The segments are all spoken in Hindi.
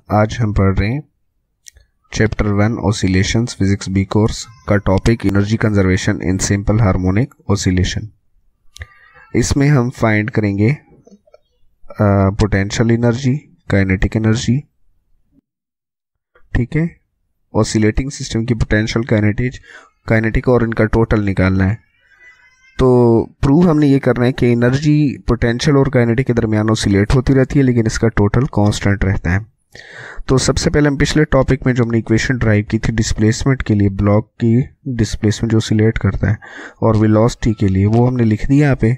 आज हम पढ़ रहे हैं chapter 1 oscillations physics B course का topic energy conservation in simple harmonic oscillation. इसमें हम फाइंड करेंगे पोटेंशियल एनर्जी, काइनेटिक एनर्जी। ठीक है, ऑसिलेटिंग सिस्टम की पोटेंशियल, काइनेटिक और इनका टोटल निकालना है। तो प्रूव हमने ये करना है कि एनर्जी पोटेंशियल और काइनेटिक के दरमियान ऑसिलेट होती रहती है, लेकिन इसका टोटल कांस्टेंट रहता है। तो सबसे पहले हम पिछले टॉपिक में जो हमने इक्वेशन ड्राइव की थी डिस्प्लेसमेंट के लिए, ब्लॉक की डिस्प्लेसमेंट जो ऑसिलेट करता है, और वेलोसिटी के लिए, वो हमने लिख दिया यहाँ पे।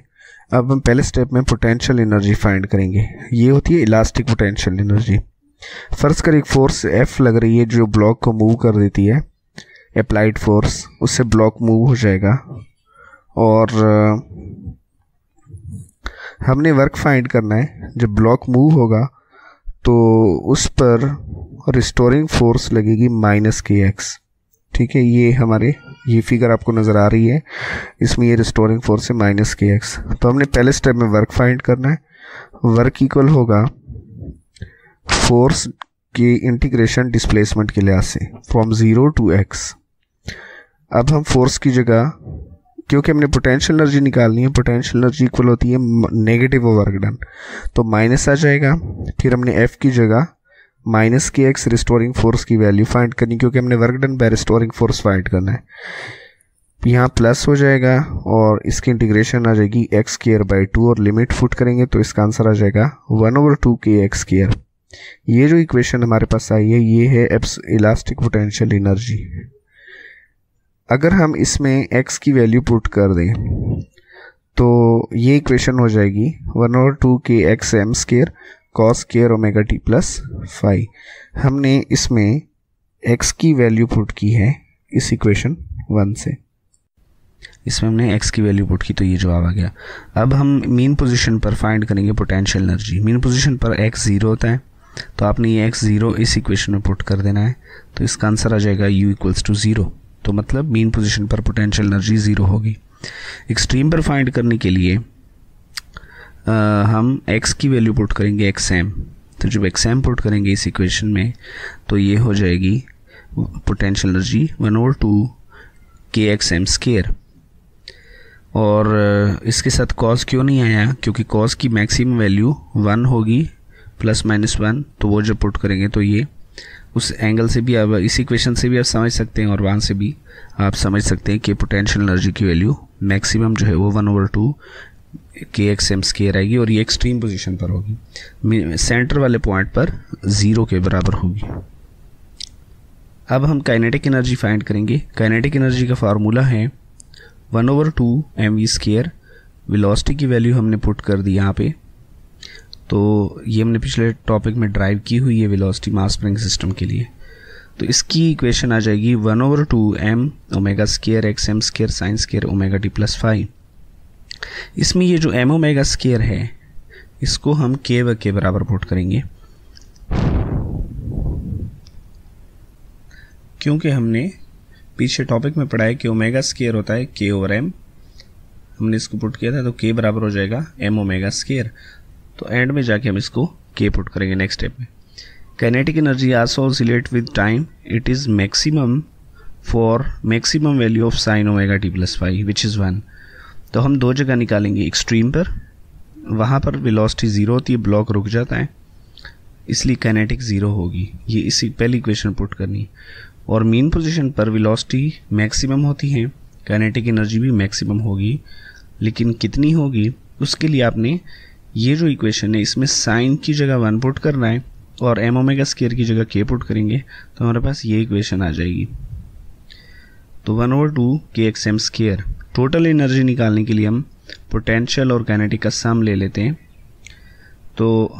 अब हम पहले स्टेप में पोटेंशियल एनर्जी फाइंड करेंगे। ये होती है इलास्टिक पोटेंशियल एनर्जी। फर्ज कर एक फोर्स F लग रही है जो ब्लॉक को मूव कर देती है, अप्लाइड फोर्स, उससे ब्लॉक मूव हो जाएगा। और हमने वर्क फाइंड करना है। जब ब्लॉक मूव होगा तो उस पर रिस्टोरिंग फोर्स लगेगी -kx। ठीक है, ये फिगर आपको नज़र आ रही है, इसमें ये रिस्टोरिंग फोर्स है -kx। तो हमने पहले स्टेप में वर्क फाइंड करना है। वर्क इक्वल होगा फोर्स के इंटीग्रेशन डिस्प्लेसमेंट के लिहाज से फ्रॉम 0 to x। अब हम फोर्स की जगह, क्योंकि हमने पोटेंशियल एनर्जी निकालनी है, पोटेंशियल एनर्जी इक्वल होती है नेगेटिव वर्क डन, तो माइनस आ जाएगा। फिर हमने F की जगह -kx रिस्टोरिंग फोर्स की वैल्यू फाइंड करनी, क्योंकि हमने work done by restoring force find करना है। यहाँ प्लस हो जाएगा और इसकी इंटीग्रेशन आ जाएगी x²/2 और लिमिट फुट करेंगे तो इसका आंसर आ जाएगा 1/2kx²। ये जो इक्वेशन हमारे पास आई है, ये है इलास्टिक पोटेंशियल एनर्जी। अगर हम इसमें x की वैल्यू पुट कर दें तो ये इक्वेशन हो जाएगी 1/2kxm² cos² ωt + phi। हमने इसमें x की वैल्यू पुट की है इस इक्वेशन 1 से, इसमें हमने x की वैल्यू पुट की तो ये जवाब आ गया। अब हम मीन पोजीशन पर फाइंड करेंगे पोटेंशियल एनर्जी। मीन पोजीशन पर x 0 होता है, तो आपने ये x 0 इस इक्वेशन में पुट कर देना है, तो इसका आंसर आ जाएगा u = 0। तो मतलब मीन पोजीशन पर पोटेंशियल एनर्जी 0 होगी। एक्सट्रीम पर फाइंड करने के लिए हम x की वैल्यू पुट करेंगे xm। तो जब xm पुट करेंगे इस इक्वेशन में तो ये हो जाएगी पोटेंशियल एनर्जी 1/2kxm²। और इसके साथ cos क्यों नहीं आया, क्योंकि cos की मैक्सिमम वैल्यू 1 होगी ±1, तो वो जब पुट करेंगे तो ये उस एंगल से भी, अब इस इक्वेशन से भी आप समझ सकते हैं और वहाँ से भी आप समझ सकते हैं कि पोटेंशियल एनर्जी की वैल्यू मैक्सिमम जो है वो 1/2kxm² आएगी, और ये एक्सट्रीम पोजीशन पर होगी, सेंटर वाले पॉइंट पर 0 के बराबर होगी। अब हम काइनेटिक एनर्जी फाइंड करेंगे। काइनेटिक एनर्जी का फार्मूला है 1/2mv²। वेलोसिटी की वैल्यू हमने पुट कर दी यहाँ पे, तो ये हमने पिछले टॉपिक में ड्राइव की हुई है वेलोसिटी मास स्प्रिंग सिस्टम के लिए। तो इसकी इक्वेशन आ जाएगी 1/2m² xm² sin² ωt + phi। इसमें ये जो m⍵² है, इसको हम k के बराबर पुट करेंगे, क्योंकि हमने पीछे टॉपिक में पढ़ा है कि ω² होता है k/m। हमने इसको पुट किया था तो k बराबर हो जाएगा m⍵²। तो एंड में जाके हम इसको k पुट करेंगे नेक्स्ट स्टेप में। Kinetic energy also oscillate with time, it is maximum for maximum value of sin ωt + phi which is 1। तो हम दो जगह निकालेंगे, एक्सट्रीम पर, वहाँ पर वेलोसिटी 0 होती है, ब्लॉक रुक जाता है, इसलिए काइनेटिक 0 होगी। ये इसी पहली इक्वेशन पुट करनी। और मीन पोजीशन पर वेलोसिटी मैक्सिमम होती है, काइनेटिक एनर्जी भी मैक्सिमम होगी, लेकिन कितनी होगी उसके लिए आपने ये जो इक्वेशन है इसमें साइन की जगह 1 पुट करना है और m⍵² की जगह k पुट करेंगे तो हमारे पास ये इक्वेशन आ जाएगी। तो 1/2kxm²। टोटल एनर्जी निकालने के लिए हम पोटेंशियल और काइनेटिक का सम ले लेते हैं। तो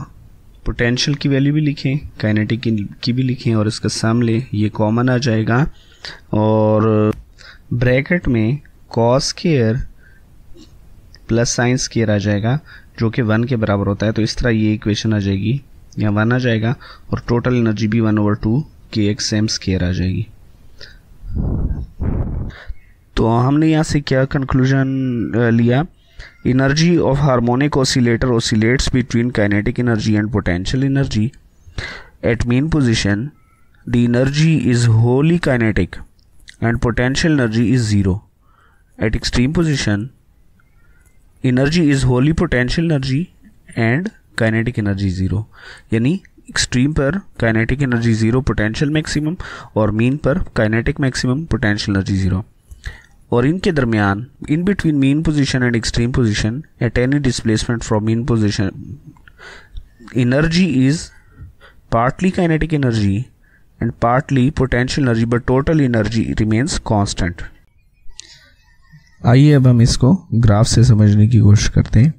पोटेंशियल की वैल्यू भी लिखें, काइनेटिक की भी लिखें और इसका सम लें, ये कॉमन आ जाएगा। और ब्रैकेट में cos² + sin² आ जाएगा, जो कि 1 के बराबर होता है। तो इस तरह ये इक्वेशन आ जाएगी, यहाँ 1 आ जाएगा और टोटल एनर्जी भी 1/2kxm² आ जाएगी। तो हमने यहाँ से क्या कंक्लूजन लिया, Energy of harmonic oscillator oscillates between kinetic energy and potential energy. At mean position, the energy is wholly kinetic and potential energy is 0. At extreme position, energy is wholly potential energy and kinetic energy 0. यानी एक्सट्रीम पर काइनेटिक एनर्जी 0, पोटेंशियल मैक्सिमम, और मीन पर काइनेटिक मैक्सिमम, पोटेंशियल एनर्जी 0. और इनके दरमियान, in between mean position and extreme position, at any displacement from mean position, energy is partly kinetic energy and partly potential energy, but total energy remains constant. आइए अब हम इसको ग्राफ से समझने की कोशिश करते हैं.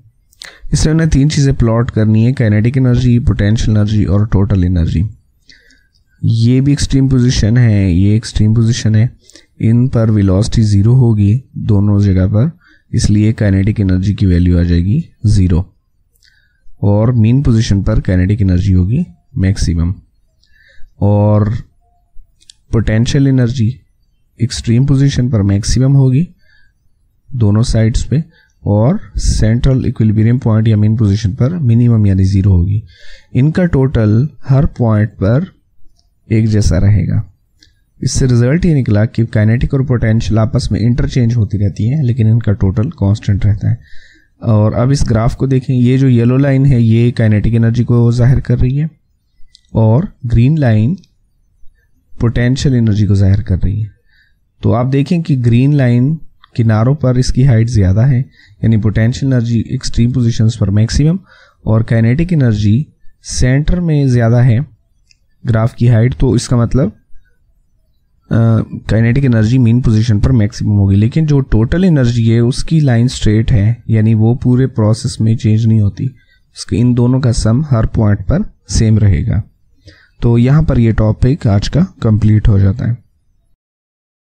इसमें हमने 3 चीज़ें प्लॉट करनी है, काइनेटिक एनर्जी, पोटेंशियल एनर्जी और टोटल एनर्जी. ये भी एक्सट्रीम पोजीशन है, ये एक्सट्रीम पोजीशन है. इन पर वेलोसिटी 0 होगी दोनों जगह पर, इसलिए काइनेटिक एनर्जी की वैल्यू आ जाएगी 0. और मीन पोजीशन पर काइनेटिक एनर्जी होगी मैक्सिमम. और पोटेंशियल एनर्जी एक्सट्रीम पोजीशन पर मैक्सिमम होगी दोनों साइड्स पे, और सेंट्रल इक्विलिब्रियम पॉइंट या मीन पोजीशन पर मिनिमम यानी 0 होगी. इनका टोटल हर पॉइंट पर एक जैसा रहेगा. इससे रिजल्ट ये निकला कि काइनेटिक और पोटेंशियल आपस में इंटरचेंज होती रहती हैं, लेकिन इनका टोटल कांस्टेंट रहता है. और अब इस ग्राफ को देखें, ये जो येलो लाइन है ये काइनेटिक एनर्जी को जाहिर कर रही है और ग्रीन लाइन पोटेंशियल एनर्जी को जाहिर कर रही है. तो आप देखें कि ग्रीन लाइन किनारों पर इसकी हाइट ज़्यादा है, यानी पोटेंशियल एनर्जी एक्सट्रीम पोजीशंस पर मैक्सिमम, और काइनेटिक एनर्जी सेंटर में ज़्यादा है ग्राफ की हाइट. तो इसका मतलब काइनेटिक एनर्जी मीन पोजीशन पर मैक्सिमम होगी. लेकिन जो टोटल एनर्जी है उसकी लाइन स्ट्रेट है, यानी वो पूरे प्रोसेस में चेंज नहीं होती. उसके इन दोनों का सम हर पॉइंट पर सेम रहेगा. तो यहाँ पर ये टॉपिक आज का कंप्लीट हो जाता है.